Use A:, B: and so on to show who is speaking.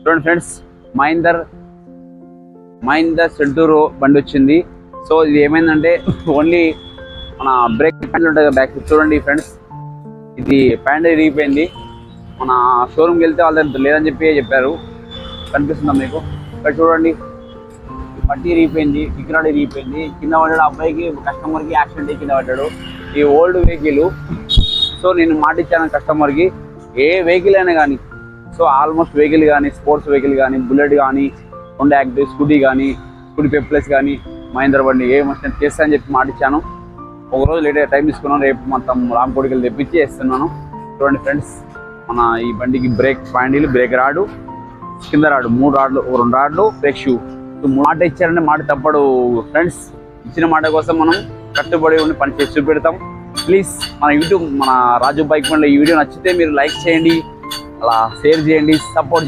A: చూడండి ఫ్రెండ్స్, మహీందర్ సెంటూరో బండి వచ్చింది. సో ఇది ఏమైందంటే ఓన్లీ మన బ్రేక్ ప్యాండ్ ఉంటుంది కదా బ్యాక్. చూడండి ఫ్రెండ్స్, ఇది ప్యాండ్ ఇరిగిపోయింది. మన షోరూమ్కి వెళ్తే వాళ్ళ దగ్గర లేదని చెప్పారు. కనిపిస్తుందా మీకు? ఇక్కడ చూడండి, పట్టి ఇరిగిపోయింది, కిక్రాడ్ ఇరిగిపోయింది. కింద పడ్డాడు అబ్బాయికి, కస్టమర్కి యాక్సిడెంట్ కింద పడ్డాడు. ఈ ఓల్డ్ వెహికల్. సో నేను మాట ఇచ్చాను కస్టమర్కి, ఏ వెహికల్ అయినా కానీ, సో ఆల్మోస్ట్ వెహికల్ కానీ, స్పోర్ట్స్ వెహికల్ కానీ, బుల్లెట్ కానీ, హోండా యాక్టివ్, స్కూటీ కానీ, స్కూటీ పెప్లెస్ కానీ, మహీంద్రా బండి ఏ మస్ట్ చేస్తా అని చెప్పి మాట ఇచ్చాను. ఒకరోజు లేట్ టైం తీసుకున్నాను. రేపు మొత్తం రామకోడికి తెప్పించి వేస్తున్నాను. చూడండి ఫ్రెండ్స్, మన ఈ బండికి బ్రేక్ ప్యాండిల్, బ్రేక్ రాడు, కింద రాడు, 3 రాడ్లు, 2 రాడ్లు, బ్రేక్ షూ. మాట ఇచ్చారంటే మాట తప్పడు ఫ్రెండ్స్. ఇచ్చిన మాట కోసం మనం కట్టుబడి ఉండి పని చేసి చూపెడతాం. ప్లీజ్ మన యూట్యూబ్, మన రాజు బైక్ బండ్ల ఈ వీడియో నచ్చితే మీరు లైక్ చేయండి, అలా షేర్ చేయండి, సపోర్ట్ చేయండి.